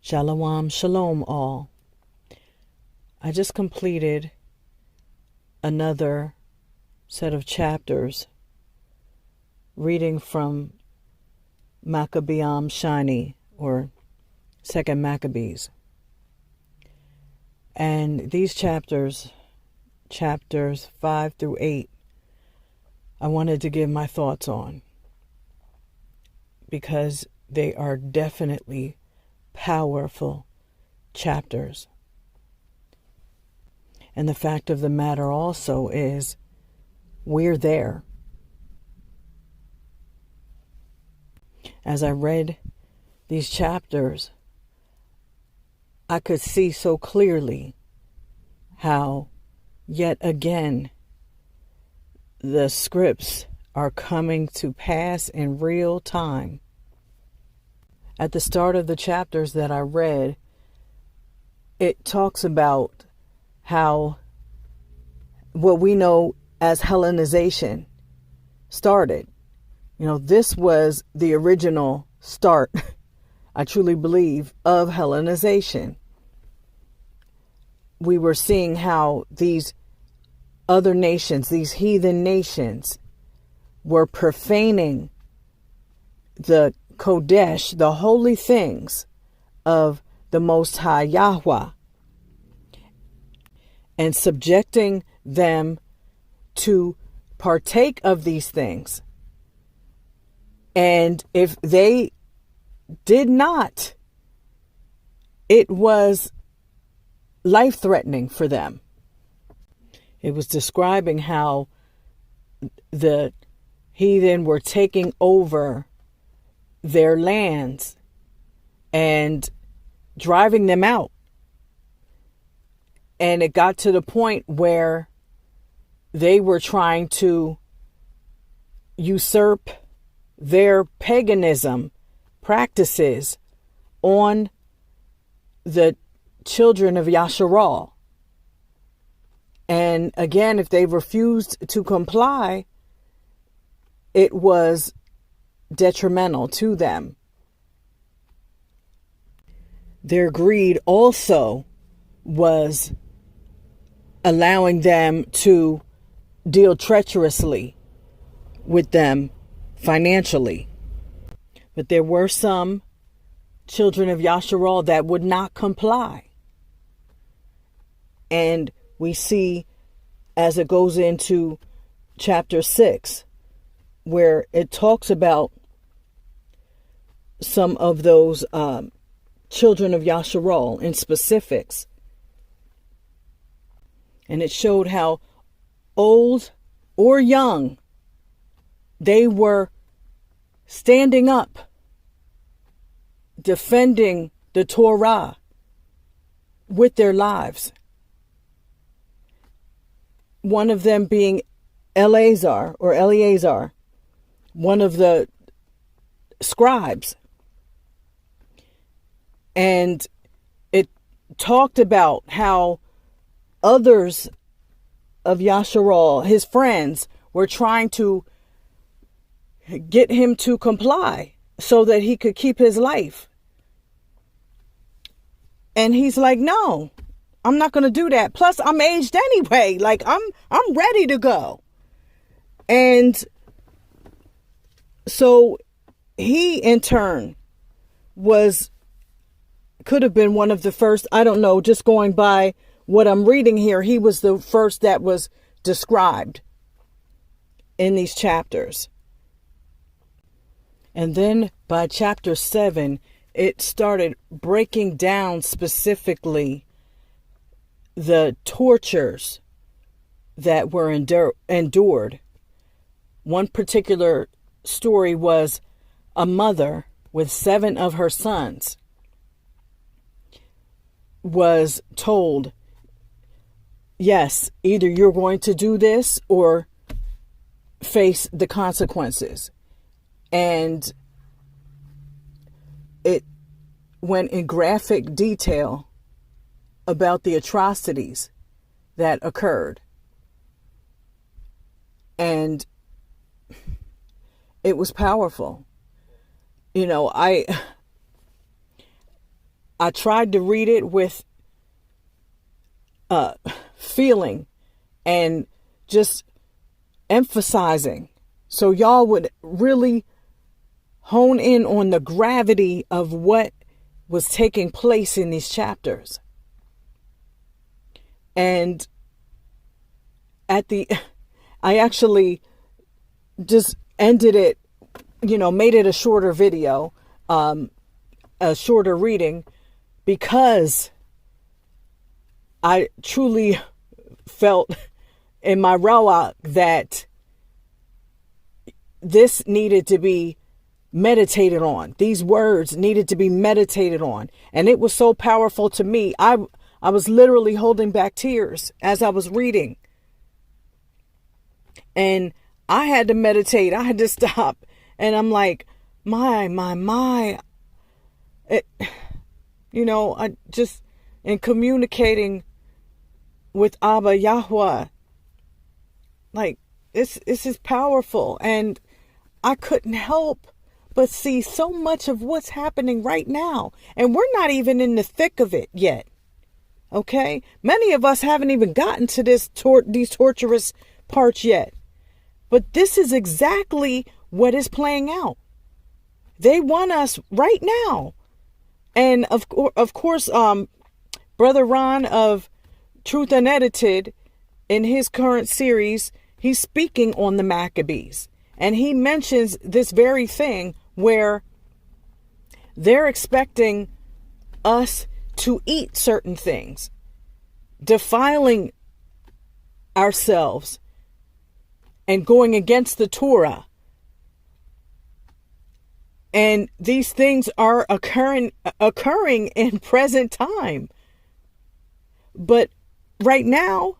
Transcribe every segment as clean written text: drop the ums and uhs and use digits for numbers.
Shalom, shalom all. I just completed another set of chapters reading from Maccabees Shani, or Second Maccabees. And these chapters 5 through 8, I wanted to give my thoughts on, because they are definitely powerful chapters. And the fact of the matter also is, we're there. As I read these chapters, I could see so clearly how, yet again, the scripts are coming to pass in real time. At the start of the chapters that I read, it talks about how what we know as Hellenization started. You know, this was the original start, I truly believe, of Hellenization. We were seeing how these other nations, these heathen nations, were profaning the Kodesh, the holy things of the Most High Yahweh, and subjecting them to partake of these things. And if they did not, it was life-threatening for them. It was describing how the heathen were taking over their lands and driving them out. And it got to the point where they were trying to usurp their paganism practices on the children of Yasharal. And again, if they refused to comply, it was detrimental to them. Their greed also was allowing them to deal treacherously with them financially. But there were some children of Yasharal that would not comply. And we see, as it goes into chapter 6, where it talks about some of those children of Yasharal in specifics. And it showed how old or young, they were standing up, defending the Torah with their lives. One of them being Eleazar, one of the scribes. And it talked about how others of Yasharal, his friends, were trying to get him to comply so that he could keep his life. And he's like, no, I'm not going to do that. Plus, I'm aged anyway. Like, I'm ready to go. And so he, in turn, could have been one of the first, I don't know, just going by what I'm reading here, he was the first that was described in these chapters. And then by chapter 7, it started breaking down specifically the tortures that were endured. One particular story was a mother with 7 of her sons was told, yes, either you're going to do this or face the consequences. And it went in graphic detail about the atrocities that occurred. And it was powerful. You know, I tried to read it with feeling and just emphasizing, so y'all would really hone in on the gravity of what was taking place in these chapters. And I actually just ended it, made it a shorter video, a shorter reading, because I truly felt in my rawak that this needed to be meditated on. These words needed to be meditated on. And it was so powerful to me. I was literally holding back tears as I was reading. And I had to meditate. I had to stop. And I'm like, my. I just, in communicating with Abba Yahweh, like, this is powerful. And I couldn't help but see so much of what's happening right now. And we're not even in the thick of it yet. Okay? Many of us haven't even gotten to these torturous parts yet. But this is exactly what is playing out. They want us right now. And of course, Brother Ron of Truth Unedited, in his current series, he's speaking on the Maccabees. And he mentions this very thing where they're expecting us to eat certain things, defiling ourselves and going against the Torah. And these things are occurring in present time. But right now,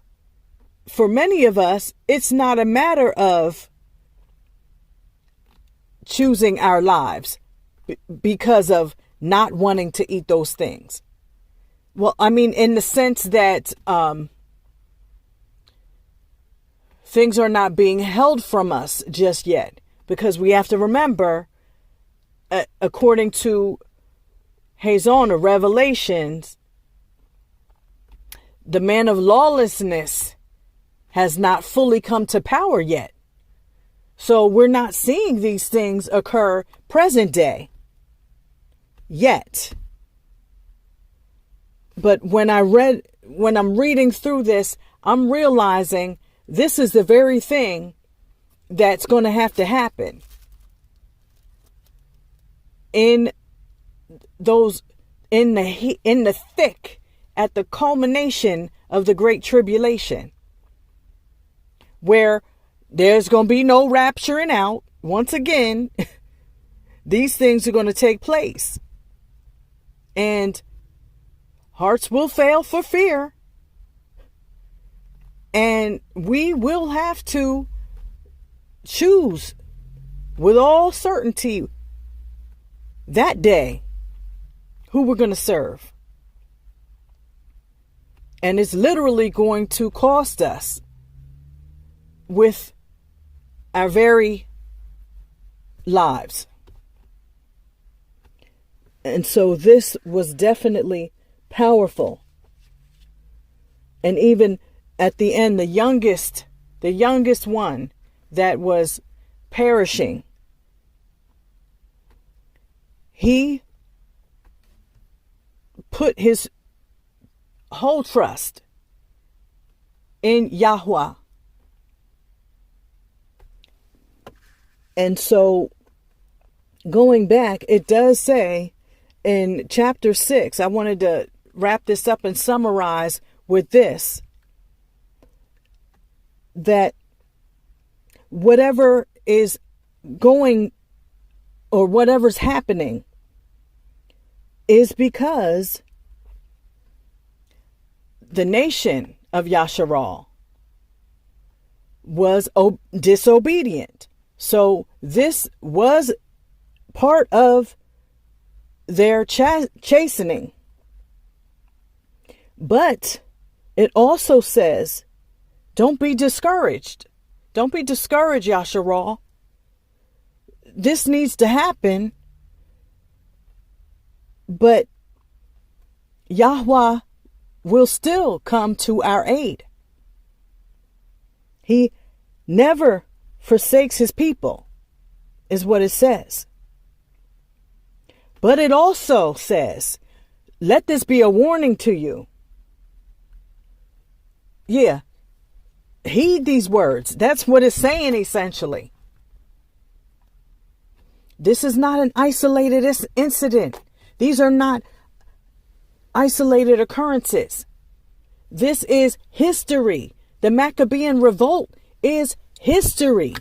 for many of us, it's not a matter of choosing our lives because of not wanting to eat those things. Well, I mean, in the sense that things are not being held from us just yet, because we have to remember, according to Hazon or Revelations, the man of lawlessness has not fully come to power yet. So we're not seeing these things occur present day yet. But when I'm reading through this, I'm realizing this is the very thing that's going to have to happen in the thick, at the culmination of the Great Tribulation, where there's going to be no rapturing out. Once again, these things are going to take place. And hearts will fail for fear. And we will have to choose with all certainty that day who we're going to serve. And it's literally going to cost us with our very lives. And so this was definitely powerful. And even at the end, the youngest one that was perishing, he put his whole trust in Yahweh. And so going back, it does say in chapter 6, I wanted to wrap this up and summarize with this, that whatever is going or whatever's happening is because the nation of Yasharal was disobedient. So this was part of their chastening. But it also says, don't be discouraged. Don't be discouraged, Yasharal. This needs to happen. But Yahweh will still come to our aid. He never forsakes his people, is what it says. But it also says, let this be a warning to you. Yeah, heed these words. That's what it's saying essentially. This is not an isolated incident. These are not isolated occurrences. This is history. The Maccabean revolt is history.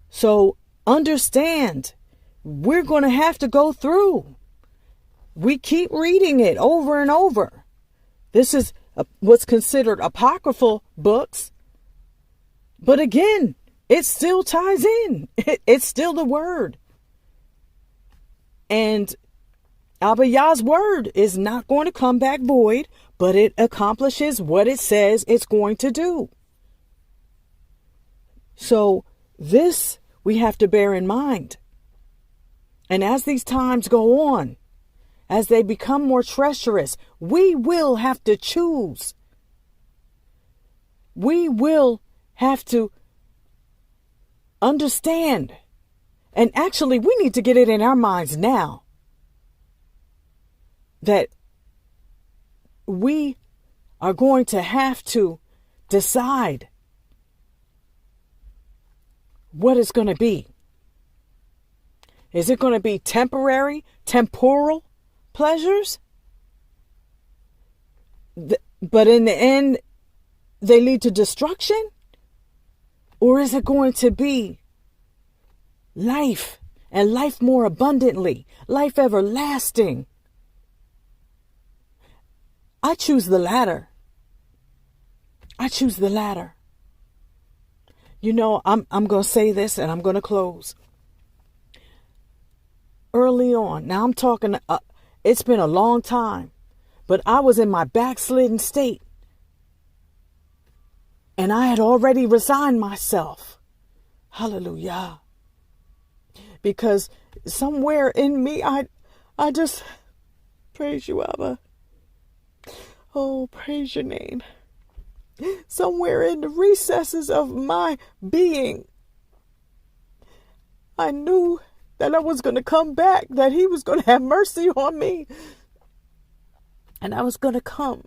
So understand, we're going to have to go through. We keep reading it over and over. This is what's considered apocryphal books. But again, it still ties in. It's still the word. And Abba Yah's word is not going to come back void, but it accomplishes what it says it's going to do. So this we have to bear in mind. And as these times go on, as they become more treacherous, we will have to choose. We will have to understand. And actually, we need to get it in our minds now that we are going to have to decide what it's going to be. Is it going to be temporary, temporal pleasures? But in the end, they lead to destruction? Or is it going to be life, and life more abundantly, life everlasting? I choose the latter. I choose the latter. You know, I'm going to say this and I'm going to close. Early on, now I'm talking, it's been a long time, but I was in my backslidden state. And I had already resigned myself. Hallelujah. Because somewhere in me, I just praise you, Abba. Oh, praise your name. Somewhere in the recesses of my being, I knew that I was going to come back, that he was going to have mercy on me. And I was going to come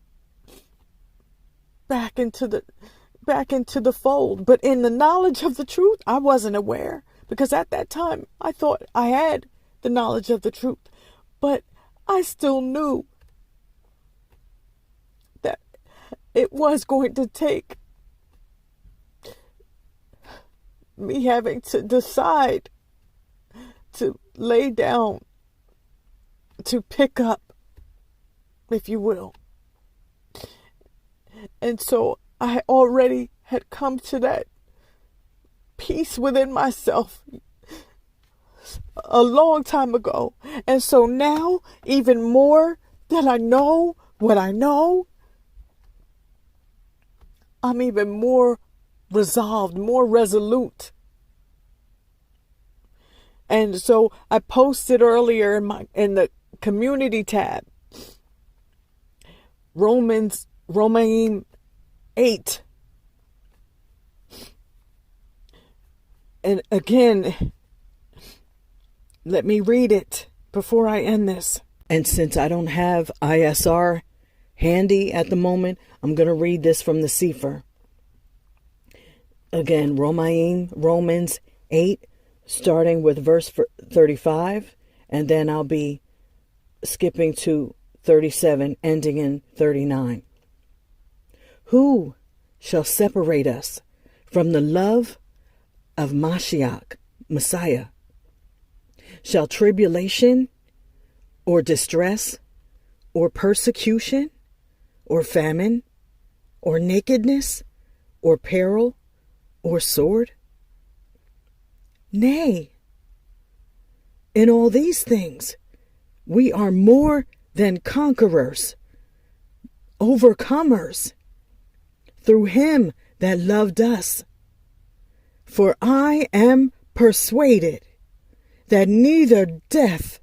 back into the fold. But in the knowledge of the truth, I wasn't aware. Because at that time, I thought I had the knowledge of the truth. But I still knew that it was going to take me having to decide to lay down, to pick up, if you will. And so I already had come to that peace within myself a long time ago. And so now, even more that I know what I know, I'm even more resolved, more resolute. And so I posted earlier in the community tab, Romans 8. And again, let me read it before I end this. And since I don't have ISR handy at the moment, I'm going to read this from the Sefer. Again, Romans 8, starting with verse 35, and then I'll be skipping to 37, ending in 39. Who shall separate us from the love of Mashiach, Messiah? Shall tribulation, or distress, or persecution, or famine, or nakedness, or peril, or sword? Nay, in all these things we are more than conquerors, overcomers, through him that loved us. For I am persuaded that neither death,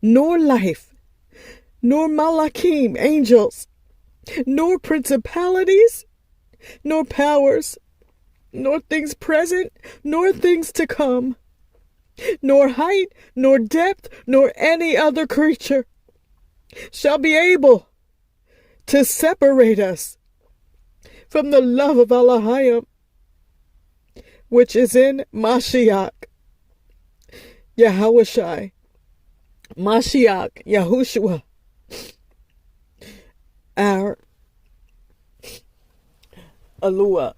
nor life, nor malakim, angels, nor principalities, nor powers, nor things present, nor things to come, nor height, nor depth, nor any other creature shall be able to separate us from the love of Elohim, which is in Mashiach, Yahushai, Mashiach, Yahushua, our Alua.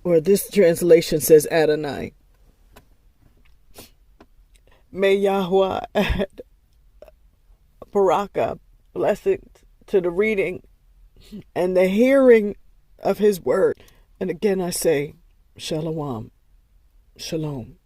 Or this translation says Adonai. May Yahweh add Baraka, blessings to the reading and the hearing of his word. And again I say, Shalom. Shalom.